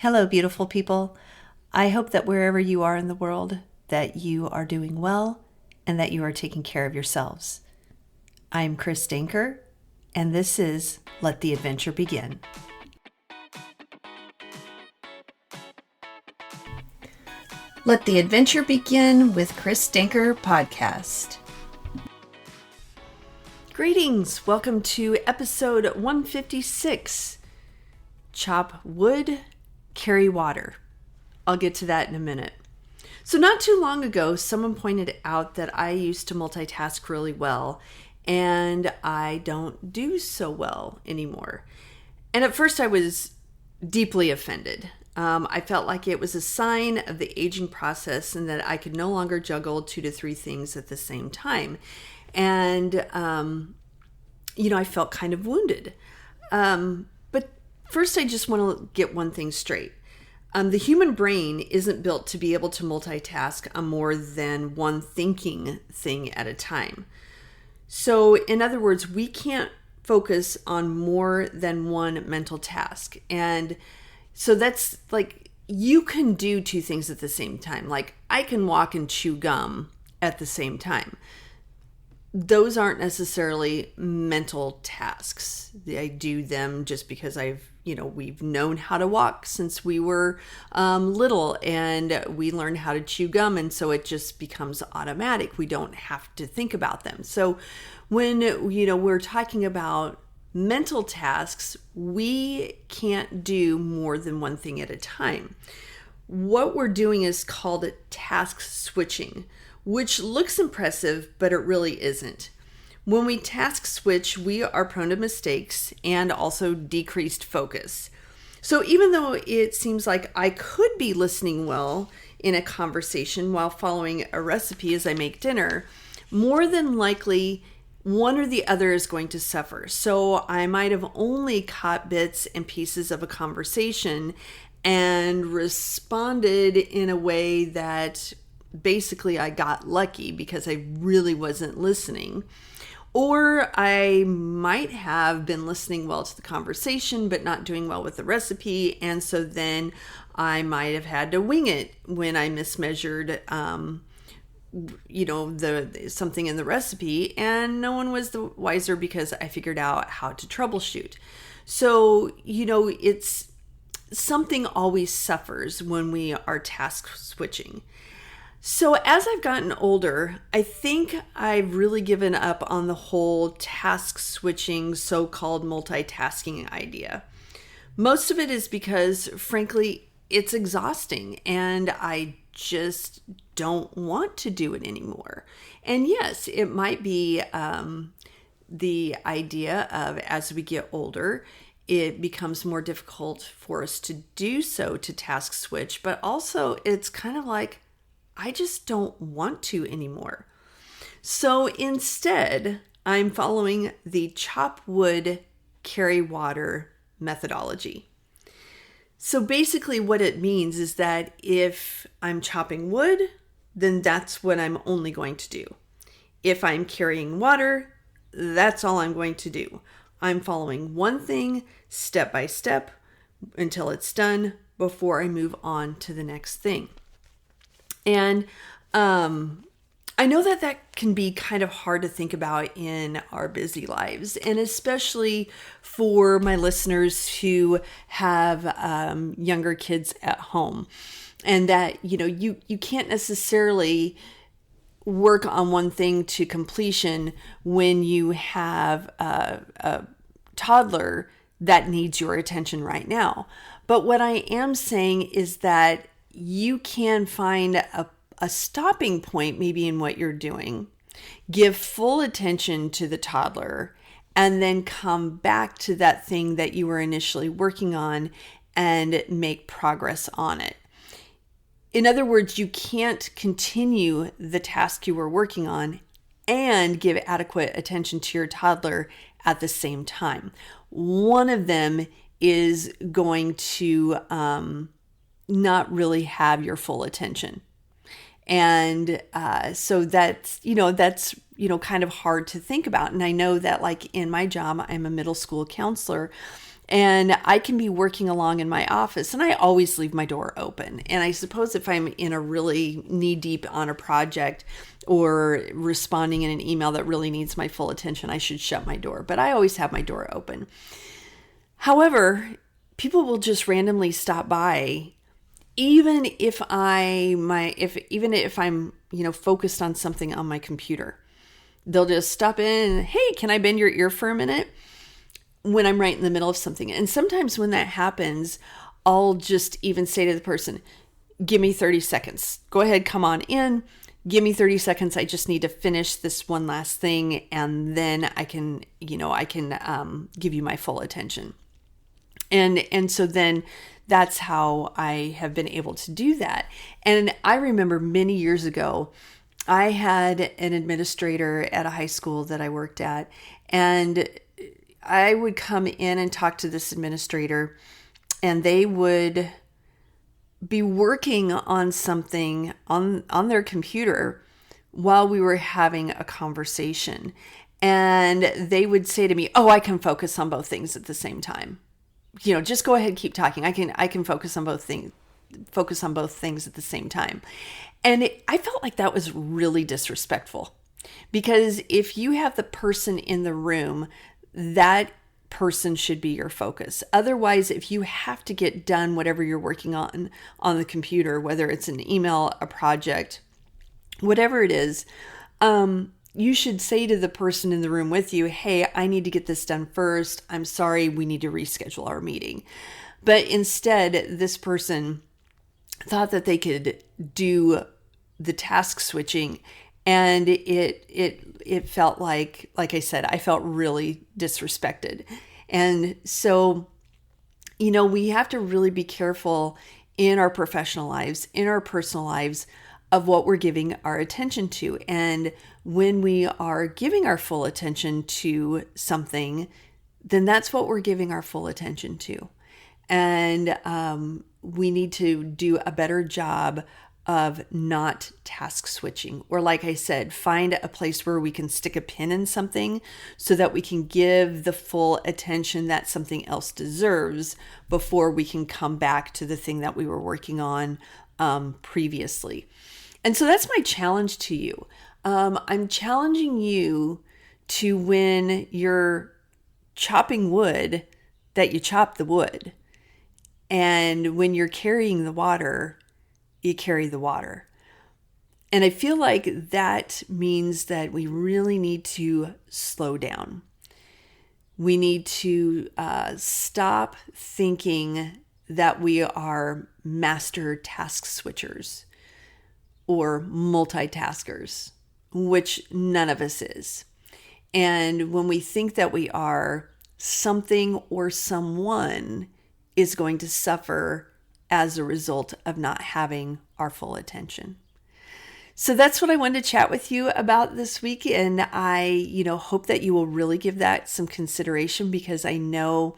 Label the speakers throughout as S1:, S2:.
S1: Hello, beautiful people. I hope that wherever you are in the world, that you are doing well and that you are taking care of yourselves. I'm Chris Danker, and this is Let the Adventure Begin. Let the Adventure Begin with Chris Danker podcast. Greetings. Welcome to episode 156. Chop wood, carry water. I'll get to that in a minute. So not too long ago, someone pointed out that I used to multitask really well, and I don't do so well anymore. And at first I was deeply offended. I felt like it was a sign of the aging process and that I could no longer juggle 2 to 3 things at the same time. And, I felt kind of wounded. But first, I just want to get one thing straight. The human brain isn't built to be able to multitask on more than one thinking thing at a time. So, in other words, we can't focus on more than one mental task. And so that's like, you can do 2 things at the same time. Like, I can walk and chew gum at the same time. Those aren't necessarily mental tasks. I do them just because we've known how to walk since we were little, and we learned how to chew gum, and so it just becomes automatic. We don't have to think about them. So when we're talking about mental tasks, we can't do more than one thing at a time. What we're doing is called task switching, which looks impressive, but it really isn't. When we task switch, we are prone to mistakes and also decreased focus. So even though it seems like I could be listening well in a conversation while following a recipe as I make dinner, more than likely one or the other is going to suffer. So I might have only caught bits and pieces of a conversation and responded in a way that basically I got lucky because I really wasn't listening. Or I might have been listening well to the conversation, but not doing well with the recipe. And so then I might have had to wing it when I mismeasured, something in the recipe, and no one was the wiser because I figured out how to troubleshoot. So, it's something always suffers when we are task switching. So as I've gotten older, I think I've really given up on the whole task switching, so-called multitasking idea. Most of it is because, frankly, it's exhausting and I just don't want to do it anymore. And yes, it might be the idea of, as we get older, it becomes more difficult for us to do so, to task switch, but also it's kind of like, I just don't want to anymore. So instead, I'm following the chop wood, carry water methodology. So basically what it means is that if I'm chopping wood, then that's what I'm only going to do. If I'm carrying water, that's all I'm going to do. I'm following one thing step by step until it's done before I move on to the next thing. And I know that can be kind of hard to think about in our busy lives, and especially for my listeners who have younger kids at home, and that you can't necessarily work on one thing to completion when you have a toddler that needs your attention right now. But what I am saying is that you can find a stopping point maybe in what you're doing, give full attention to the toddler, and then come back to that thing that you were initially working on and make progress on it. In other words, you can't continue the task you were working on and give adequate attention to your toddler at the same time. One of them is going to not really have your full attention. And so that's kind of hard to think about. And I know that, like, in my job, I'm a middle school counselor. And I can be working along in my office, and I always leave my door open. And I suppose if I'm in a really knee deep on a project or responding in an email that really needs my full attention, I should shut my door. But I always have my door open. However, people will just randomly stop by, even if I'm focused on something on my computer. They'll just stop in, hey, can I bend your ear for a minute? When I'm right in the middle of something. And sometimes when that happens, I'll just even say to the person, give me 30 seconds. Go ahead, come on in. Give me 30 seconds. I just need to finish this one last thing. And then I can give you my full attention. And so then that's how I have been able to do that. And I remember many years ago, I had an administrator at a high school that I worked at, and I would come in and talk to this administrator, and they would be working on something on their computer while we were having a conversation. And they would say to me, oh, I can focus on both things at the same time. Just go ahead, keep talking. I can focus on both things at the same time. And I felt like that was really disrespectful, because if you have the person in the room, that person should be your focus. Otherwise, if you have to get done whatever you're working on the computer, whether it's an email, a project, whatever it is, you should say to the person in the room with you, hey, I need to get this done first. I'm sorry, we need to reschedule our meeting. But instead, this person thought that they could do the task switching, and it felt like I said, I felt really disrespected. And so, we have to really be careful in our professional lives, in our personal lives, of what we're giving our attention to. And when we are giving our full attention to something, then that's what we're giving our full attention to. And we need to do a better job of not task switching, or like I said, find a place where we can stick a pin in something so that we can give the full attention that something else deserves before we can come back to the thing that we were working on previously. And so that's my challenge to you. I'm challenging you to, when you're chopping wood, that you chop the wood. And when you're carrying the water, you carry the water. And I feel like that means that we really need to slow down. We need to stop thinking that we are master task switchers or multitaskers, which none of us is. And when we think that we are, something or someone is going to suffer as a result of not having our full attention. So that's what I wanted to chat with you about this week. And I, hope that you will really give that some consideration, because I know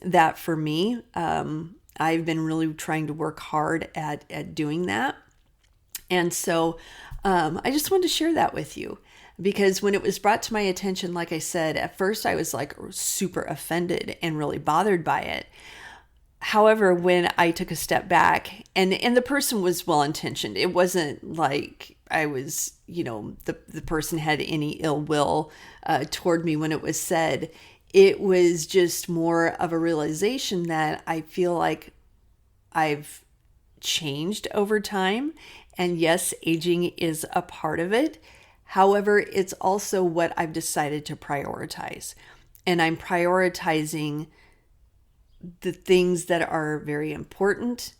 S1: that for me, I've been really trying to work hard at doing that. And so I just wanted to share that with you, because when it was brought to my attention, like I said, at first I was like super offended and really bothered by it. However, when I took a step back, and the person was well-intentioned, it wasn't like I was, the person had any ill will toward me when it was said. It was just more of a realization that I feel like I've changed over time. And yes, aging is a part of it. However, it's also what I've decided to prioritize. And I'm prioritizing the things that are very important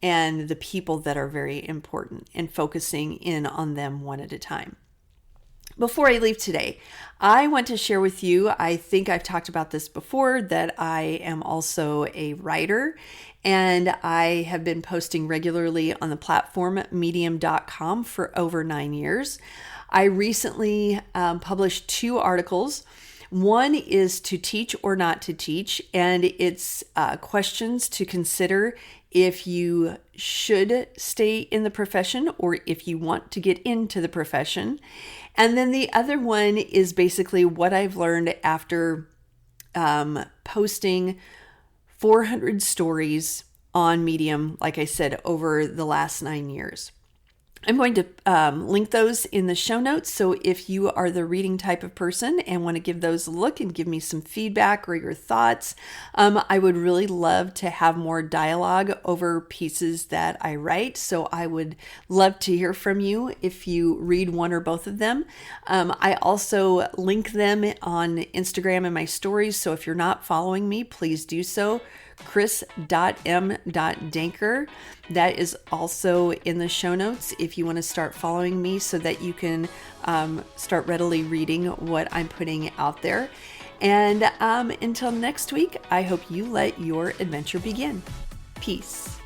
S1: and the people that are very important, and focusing in on them one at a time. Before I leave today, I want to share with you, I think I've talked about this before, that I am also a writer, and I have been posting regularly on the platform medium.com for over 9 years. I recently published 2 articles. One is to teach or not to teach, and it's questions to consider if you should stay in the profession or if you want to get into the profession. And then the other one is basically what I've learned after posting 400 stories on Medium, like I said, over the last 9 years. I'm going to link those in the show notes. So if you are the reading type of person and want to give those a look and give me some feedback or your thoughts, I would really love to have more dialogue over pieces that I write. So I would love to hear from you if you read one or both of them. I also link them on Instagram and my stories. So if you're not following me, please do so. Chris.m.danker. That is also in the show notes if you want to start following me so that you can start readily reading what I'm putting out there. And until next week, I hope you let your adventure begin. Peace.